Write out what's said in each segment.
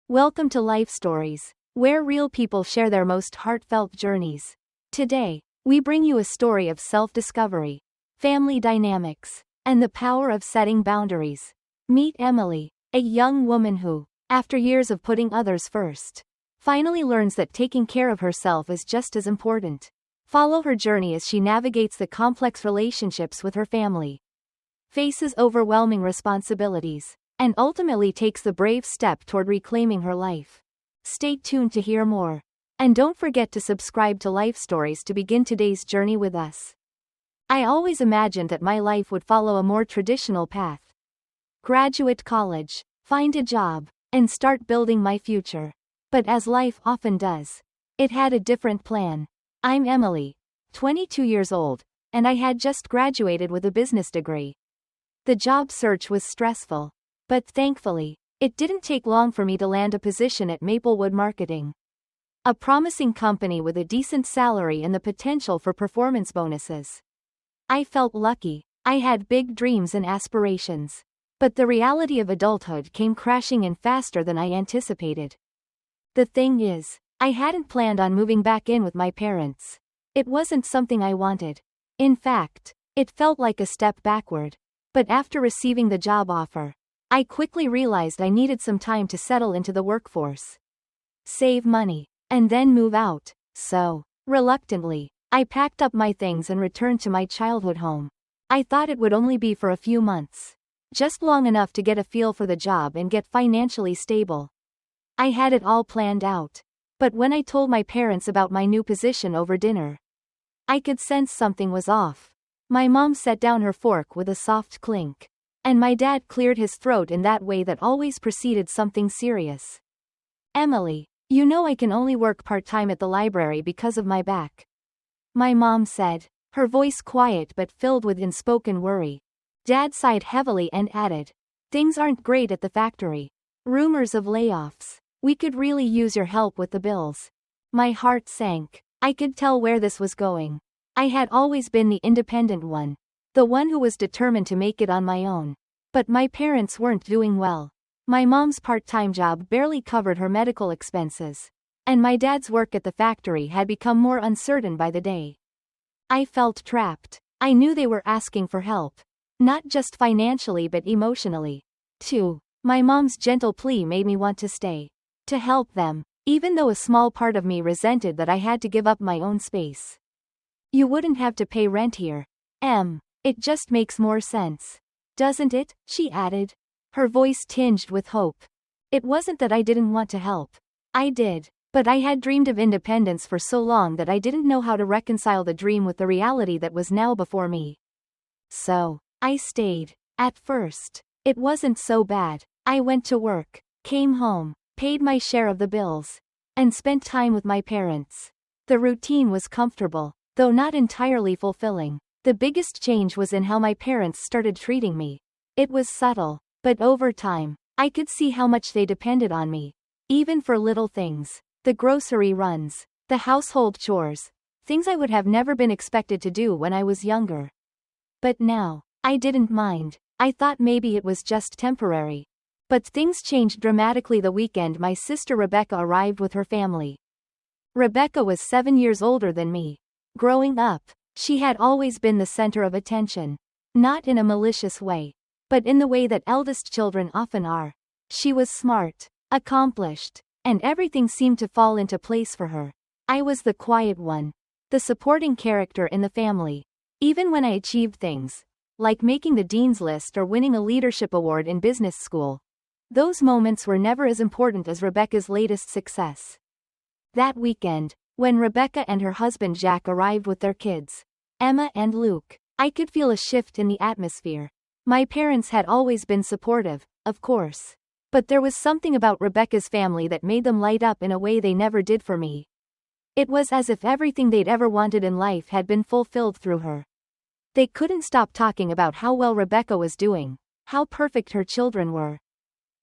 Welcome to Life Stories, where real people share their most heartfelt journeys. Today, we bring you a story of self-discovery, family dynamics, and the power of setting boundaries. Meet Emily, a young woman who, after years of putting others first, finally learns that taking care of herself is just as important. Follow her journey as she navigates the complex relationships with her family, faces overwhelming responsibilities, and ultimately takes the brave step toward reclaiming her life. Stay tuned to hear more. And don't forget to subscribe to Life Stories to begin today's journey with us. I always imagined that my life would follow a more traditional path. Graduate college, find a job, and start building my future. But as life often does, it had a different plan. I'm Emily, 22 years old, and I had just graduated with a business degree. The job search was stressful. But thankfully, it didn't take long for me to land a position at Maplewood Marketing, a promising company with a decent salary and the potential for performance bonuses. I felt lucky. I had big dreams and aspirations. But the reality of adulthood came crashing in faster than I anticipated. The thing is, I hadn't planned on moving back in with my parents. It wasn't something I wanted. In fact, it felt like a step backward. But after receiving the job offer, I quickly realized I needed some time to settle into the workforce, save money, and then move out. So, reluctantly, I packed up my things and returned to my childhood home. I thought it would only be for a few months, just long enough to get a feel for the job and get financially stable. I had it all planned out. But when I told my parents about my new position over dinner, I could sense something was off. My mom set down her fork with a soft clink, and my dad cleared his throat in that way that always preceded something serious. "Emily, you know I can only work part-time at the library because of my back," my mom said, her voice quiet but filled with unspoken worry. Dad sighed heavily and added, "Things aren't great at the factory. Rumors of layoffs. We could really use your help with the bills." My heart sank. I could tell where this was going. I had always been the independent one, the one who was determined to make it on my own. But my parents weren't doing well. My mom's part-time job barely covered her medical expenses, and my dad's work at the factory had become more uncertain by the day. I felt trapped. I knew they were asking for help, not just financially but emotionally, too. My mom's gentle plea made me want to stay, to help them, even though a small part of me resented that I had to give up my own space. "You wouldn't have to pay rent here, Em. It just makes more sense, doesn't it?" she added, her voice tinged with hope. It wasn't that I didn't want to help. I did, but I had dreamed of independence for so long that I didn't know how to reconcile the dream with the reality that was now before me. So, I stayed. At first, it wasn't so bad. I went to work, came home, paid my share of the bills, and spent time with my parents. The routine was comfortable, though not entirely fulfilling. The biggest change was in how my parents started treating me. It was subtle, but over time, I could see how much they depended on me. Even for little things. The grocery runs, the household chores, things I would have never been expected to do when I was younger. But now, I didn't mind. I thought maybe it was just temporary. But things changed dramatically the weekend my sister Rebecca arrived with her family. Rebecca was 7 years older than me. Growing up, she had always been the center of attention. Not in a malicious way, but in the way that eldest children often are. She was smart, accomplished, and everything seemed to fall into place for her. I was the quiet one, the supporting character in the family. Even when I achieved things, like making the dean's list or winning a leadership award in business school, those moments were never as important as Rebecca's latest success. That weekend, when Rebecca and her husband Jack arrived with their kids, Emma and Luke, I could feel a shift in the atmosphere. My parents had always been supportive, of course. But there was something about Rebecca's family that made them light up in a way they never did for me. It was as if everything they'd ever wanted in life had been fulfilled through her. They couldn't stop talking about how well Rebecca was doing, how perfect her children were,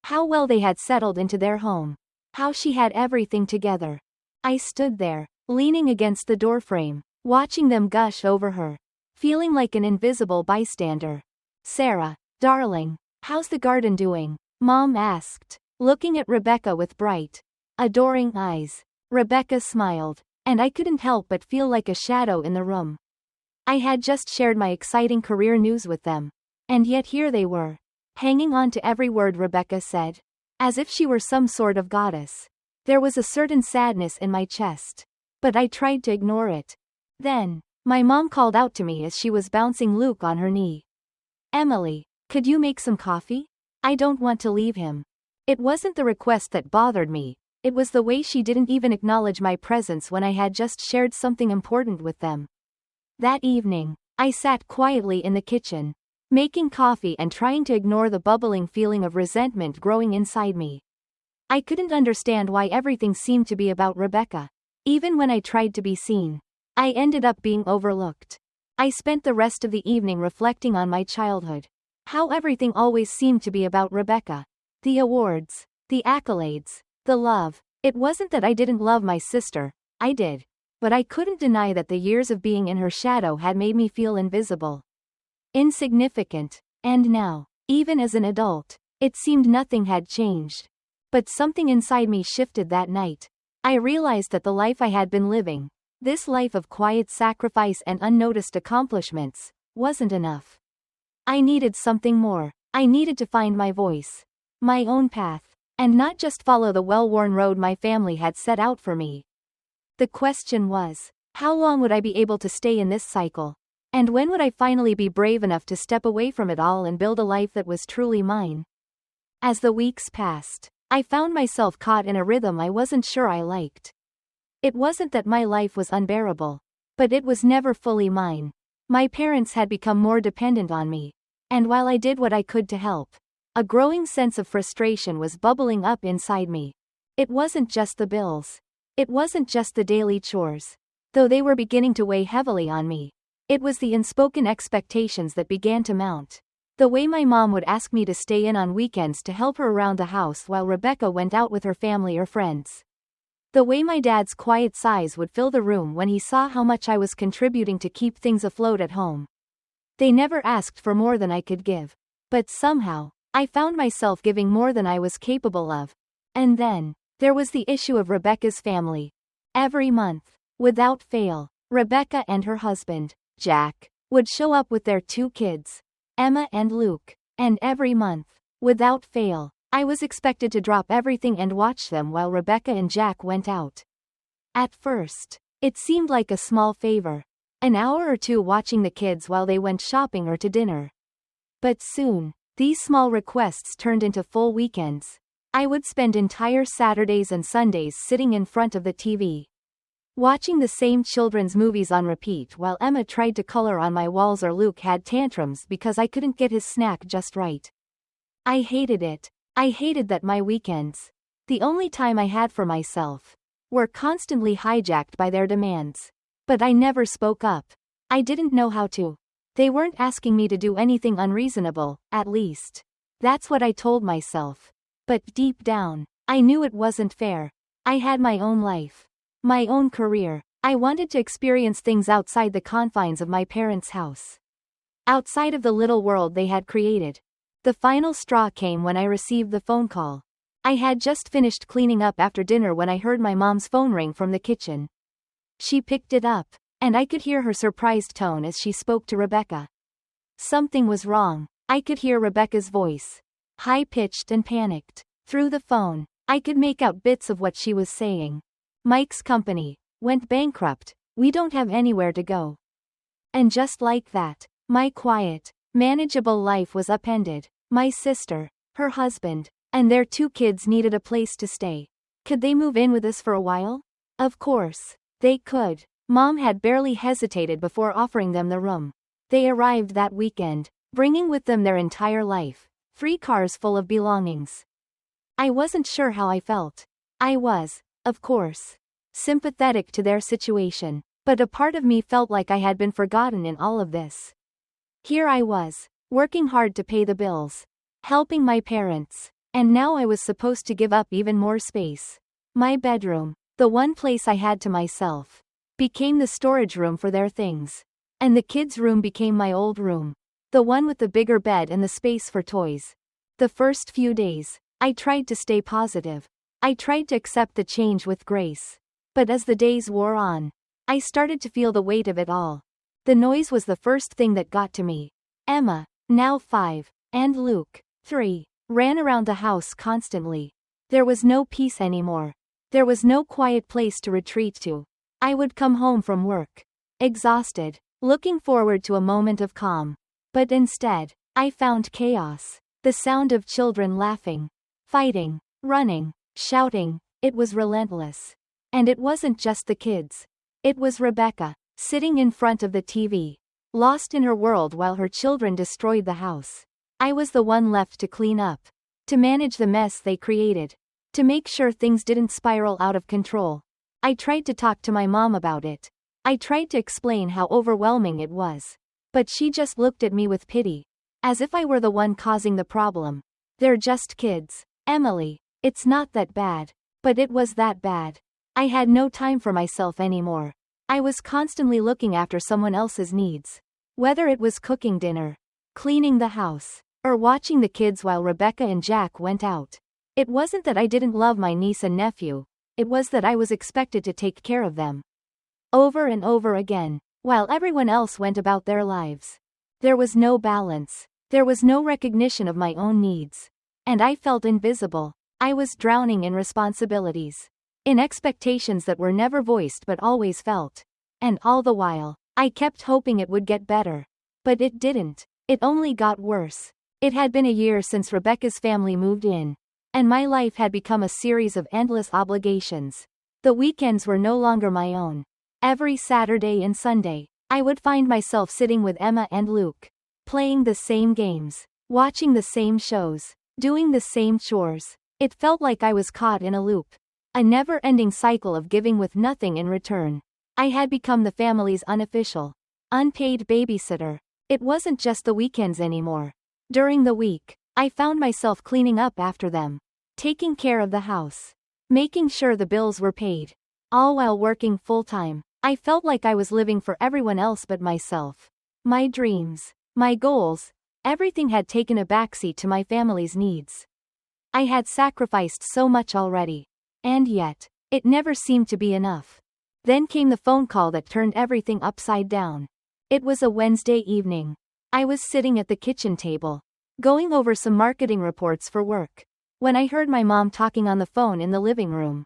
how well they had settled into their home, how she had everything together. I stood there, leaning against the doorframe, watching them gush over her, feeling like an invisible bystander. "Sarah, darling, how's the garden doing?" Mom asked, looking at Rebecca with bright, adoring eyes. Rebecca smiled, and I couldn't help but feel like a shadow in the room. I had just shared my exciting career news with them. And yet here they were, hanging on to every word Rebecca said, as if she were some sort of goddess. There was a certain sadness in my chest, but I tried to ignore it. Then, my mom called out to me as she was bouncing Luke on her knee. "Emily, could you make some coffee? I don't want to leave him." It wasn't the request that bothered me, it was the way she didn't even acknowledge my presence when I had just shared something important with them. That evening, I sat quietly in the kitchen, making coffee and trying to ignore the bubbling feeling of resentment growing inside me. I couldn't understand why everything seemed to be about Rebecca. Even when I tried to be seen, I ended up being overlooked. I spent the rest of the evening reflecting on my childhood. How everything always seemed to be about Rebecca. The awards, the accolades, the love. It wasn't that I didn't love my sister, I did. But I couldn't deny that the years of being in her shadow had made me feel invisible, insignificant. And now, even as an adult, it seemed nothing had changed. But something inside me shifted that night. I realized that the life I had been living, this life of quiet sacrifice and unnoticed accomplishments, wasn't enough. I needed something more. I needed to find my voice, my own path, and not just follow the well-worn road my family had set out for me. The question was, how long would I be able to stay in this cycle? And when would I finally be brave enough to step away from it all and build a life that was truly mine? As the weeks passed, I found myself caught in a rhythm I wasn't sure I liked. It wasn't that my life was unbearable, but it was never fully mine. My parents had become more dependent on me, and while I did what I could to help, a growing sense of frustration was bubbling up inside me. It wasn't just the bills. It wasn't just the daily chores, though they were beginning to weigh heavily on me. It was the unspoken expectations that began to mount. The way my mom would ask me to stay in on weekends to help her around the house while Rebecca went out with her family or friends. The way my dad's quiet sighs would fill the room when he saw how much I was contributing to keep things afloat at home. They never asked for more than I could give. But somehow, I found myself giving more than I was capable of. And then, there was the issue of Rebecca's family. Every month, without fail, Rebecca and her husband, Jack, would show up with their 2 kids, Emma and Luke, and every month, without fail, I was expected to drop everything and watch them while Rebecca and Jack went out. At first, it seemed like a small favor, an hour or two watching the kids while they went shopping or to dinner. But soon, these small requests turned into full weekends. I would spend entire Saturdays and Sundays sitting in front of the TV, watching the same children's movies on repeat while Emma tried to color on my walls or Luke had tantrums because I couldn't get his snack just right. I hated it. I hated that my weekends, the only time I had for myself, were constantly hijacked by their demands. But I never spoke up. I didn't know how to. They weren't asking me to do anything unreasonable, at least. That's what I told myself. But deep down, I knew it wasn't fair. I had my own life, my own career. I wanted to experience things outside the confines of my parents' house, outside of the little world they had created. The final straw came when I received the phone call. I had just finished cleaning up after dinner when I heard my mom's phone ring from the kitchen. She picked it up, and I could hear her surprised tone as she spoke to Rebecca. Something was wrong. I could hear Rebecca's voice, high-pitched and panicked. Through the phone, I could make out bits of what she was saying. Mike's company went bankrupt. We don't have anywhere to go. And just like that, my quiet, manageable life was upended. My sister, her husband, and their 2 kids needed a place to stay. Could they move in with us for a while? Of course, they could. Mom had barely hesitated before offering them the room. They arrived that weekend, bringing with them their entire life, 3 cars full of belongings. I wasn't sure how I felt. I was, of course, sympathetic to their situation, but a part of me felt like I had been forgotten in all of this. Here I was, working hard to pay the bills, helping my parents, and now I was supposed to give up even more space. My bedroom, the one place I had to myself, became the storage room for their things. And the kids' room became my old room, the one with the bigger bed and the space for toys. The first few days, I tried to stay positive. I tried to accept the change with grace. But as the days wore on, I started to feel the weight of it all. The noise was the first thing that got to me. Emma, now 5, and Luke, 3, ran around the house constantly. There was no peace anymore. There was no quiet place to retreat to. I would come home from work, exhausted, looking forward to a moment of calm. But instead, I found chaos. The sound of children laughing, fighting, running, shouting. It was relentless. And it wasn't just the kids. It was Rebecca, sitting in front of the TV, lost in her world while her children destroyed the house. I was the one left to clean up, to manage the mess they created, to make sure things didn't spiral out of control. I tried to talk to my mom about it. I tried to explain how overwhelming it was. But she just looked at me with pity, as if I were the one causing the problem. They're just kids, Emily. It's not that bad. But it was that bad. I had no time for myself anymore. I was constantly looking after someone else's needs. Whether it was cooking dinner, cleaning the house, or watching the kids while Rebecca and Jack went out. It wasn't that I didn't love my niece and nephew. It was that I was expected to take care of them. Over and over again, while everyone else went about their lives. There was no balance. There was no recognition of my own needs. And I felt invisible. I was drowning in responsibilities, in expectations that were never voiced but always felt. And all the while, I kept hoping it would get better. But it didn't. It only got worse. It had been a year since Rebecca's family moved in. And my life had become a series of endless obligations. The weekends were no longer my own. Every Saturday and Sunday, I would find myself sitting with Emma and Luke, playing the same games, watching the same shows, doing the same chores. It felt like I was caught in a loop, a never-ending cycle of giving with nothing in return. I had become the family's unofficial, unpaid babysitter. It wasn't just the weekends anymore. During the week, I found myself cleaning up after them, taking care of the house, making sure the bills were paid, all while working full-time. I felt like I was living for everyone else but myself. My dreams, my goals, everything had taken a backseat to my family's needs. I had sacrificed so much already. And yet, it never seemed to be enough. Then came the phone call that turned everything upside down. It was a Wednesday evening. I was sitting at the kitchen table, going over some marketing reports for work, when I heard my mom talking on the phone in the living room.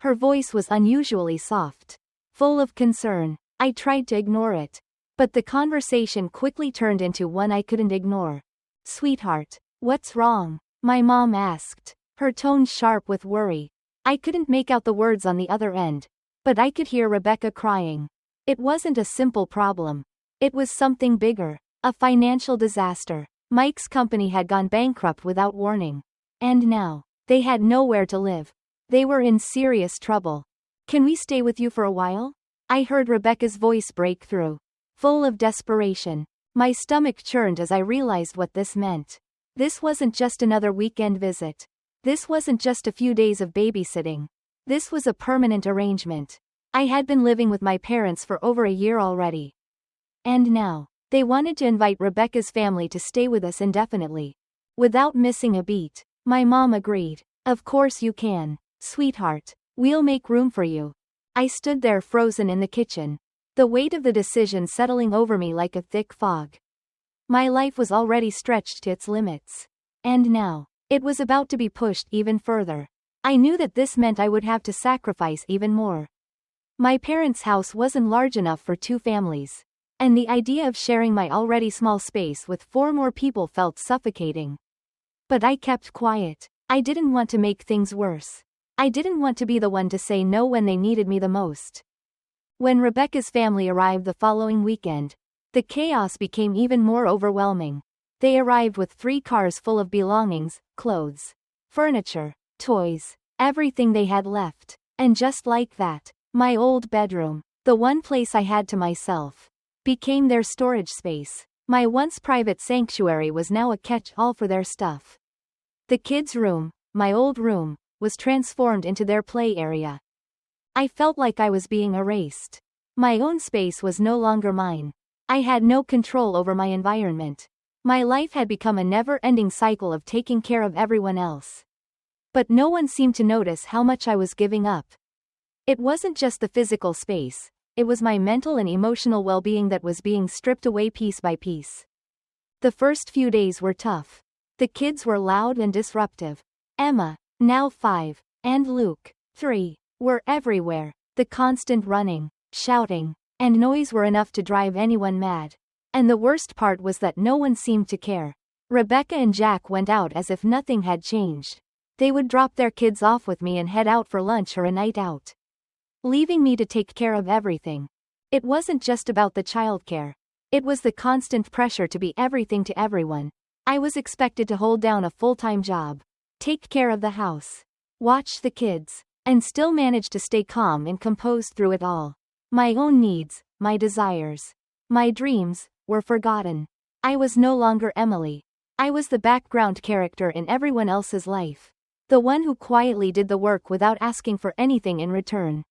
Her voice was unusually soft, full of concern. I tried to ignore it, but the conversation quickly turned into one I couldn't ignore. "Sweetheart, what's wrong?" my mom asked, her tone sharp with worry. I couldn't make out the words on the other end, but I could hear Rebecca crying. It wasn't a simple problem. It was something bigger, a financial disaster. Mike's company had gone bankrupt without warning. And now, they had nowhere to live. They were in serious trouble. "Can we stay with you for a while?" I heard Rebecca's voice break through, full of desperation. My stomach churned as I realized what this meant. This wasn't just another weekend visit. This wasn't just a few days of babysitting. This was a permanent arrangement. I had been living with my parents for over a year already. And now, they wanted to invite Rebecca's family to stay with us indefinitely. Without missing a beat, my mom agreed. "Of course you can, sweetheart. We'll make room for you." I stood there frozen in the kitchen, the weight of the decision settling over me like a thick fog. My life was already stretched to its limits. And now, it was about to be pushed even further. I knew that this meant I would have to sacrifice even more. My parents' house wasn't large enough for 2 families. And the idea of sharing my already small space with 4 more people felt suffocating. But I kept quiet. I didn't want to make things worse. I didn't want to be the one to say no when they needed me the most. When Rebecca's family arrived the following weekend, the chaos became even more overwhelming. They arrived with 3 cars full of belongings, clothes, furniture, toys, everything they had left. And just like that, my old bedroom, the one place I had to myself, became their storage space. My once private sanctuary was now a catch-all for their stuff. The kids' room, my old room, was transformed into their play area. I felt like I was being erased. My own space was no longer mine. I had no control over my environment. My life had become a never-ending cycle of taking care of everyone else. But no one seemed to notice how much I was giving up. It wasn't just the physical space, it was my mental and emotional well-being that was being stripped away piece by piece. The first few days were tough. The kids were loud and disruptive. Emma, now 5, and Luke, 3, were everywhere. The constant running, shouting, and noise were enough to drive anyone mad. And the worst part was that no one seemed to care. Rebecca and Jack went out as if nothing had changed. They would drop their kids off with me and head out for lunch or a night out, leaving me to take care of everything. It wasn't just about the childcare. It was the constant pressure to be everything to everyone. I was expected to hold down a full-time job, take care of the house, watch the kids, and still manage to stay calm and composed through it all. My own needs, my desires, my dreams, were forgotten. I was no longer Emily. I was the background character in everyone else's life. The one who quietly did the work without asking for anything in return.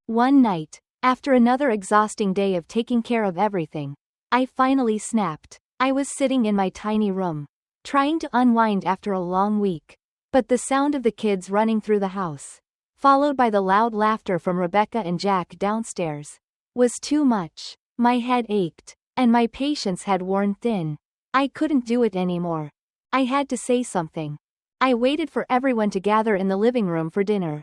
One night, after another exhausting day of taking care of everything, I finally snapped. I was sitting in my tiny room, trying to unwind after a long week. But the sound of the kids running through the house, followed by the loud laughter from Rebecca and Jack downstairs, was too much. My head ached, and my patience had worn thin. I couldn't do it anymore. I had to say something. I waited for everyone to gather in the living room for dinner.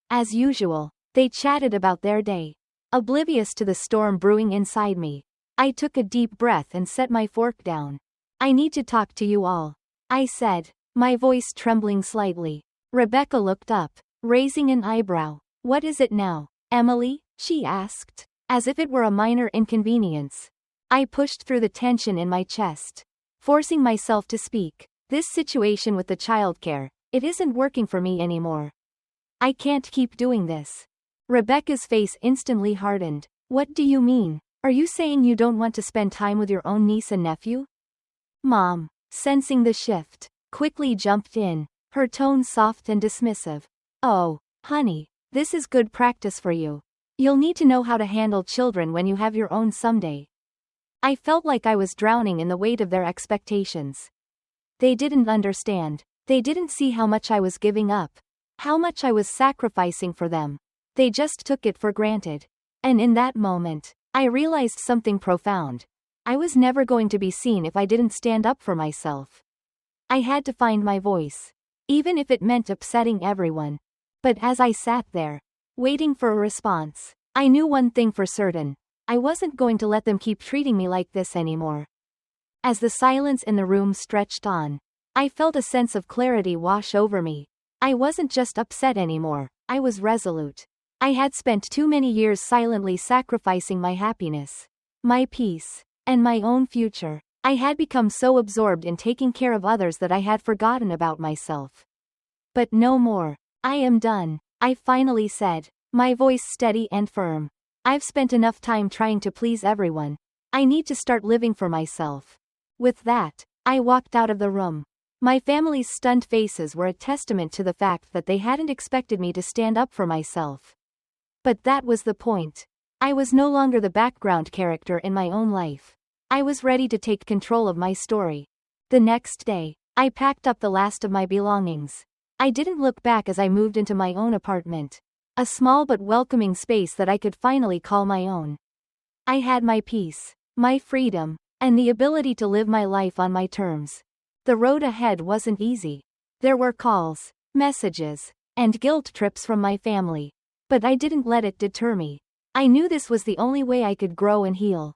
As usual, they chatted about their day, oblivious to the storm brewing inside me. I took a deep breath and set my fork down. I need to talk to you all, I said, my voice trembling slightly. Rebecca looked up, raising an eyebrow. What is it now, Emily? She asked, as if it were a minor inconvenience. I pushed through the tension in my chest, forcing myself to speak. This situation with the childcare, it isn't working for me anymore. I can't keep doing this. Rebecca's face instantly hardened. What do you mean? Are you saying you don't want to spend time with your own niece and nephew? Mom, sensing the shift, quickly jumped in, her tone soft and dismissive. Oh, honey, this is good practice for you. You'll need to know how to handle children when you have your own someday. I felt like I was drowning in the weight of their expectations. They didn't understand. They didn't see how much I was giving up, how much I was sacrificing for them. They just took it for granted. And in that moment, I realized something profound. I was never going to be seen if I didn't stand up for myself. I had to find my voice, even if it meant upsetting everyone. But as I sat there, waiting for a response, I knew one thing for certain. I wasn't going to let them keep treating me like this anymore. As the silence in the room stretched on, I felt a sense of clarity wash over me. I wasn't just upset anymore, I was resolute. I had spent too many years silently sacrificing my happiness, my peace, and my own future. I had become so absorbed in taking care of others that I had forgotten about myself. But no more. I am done, I finally said, my voice steady and firm. I've spent enough time trying to please everyone. I need to start living for myself. With that, I walked out of the room. My family's stunned faces were a testament to the fact that they hadn't expected me to stand up for myself. But that was the point. I was no longer the background character in my own life. I was ready to take control of my story. The next day, I packed up the last of my belongings. I didn't look back as I moved into my own apartment. A small but welcoming space that I could finally call my own. I had my peace, my freedom, and the ability to live my life on my terms. The road ahead wasn't easy. There were calls, messages, and guilt trips from my family. But I didn't let it deter me. I knew this was the only way I could grow and heal.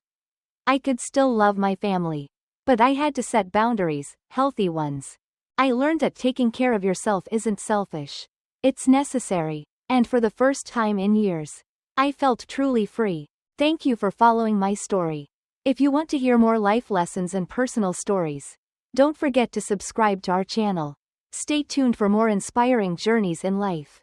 I could still love my family. But I had to set boundaries, healthy ones. I learned that taking care of yourself isn't selfish. It's necessary. And for the first time in years, I felt truly free. Thank you for following my story. If you want to hear more life lessons and personal stories, don't forget to subscribe to our channel. Stay tuned for more inspiring journeys in life.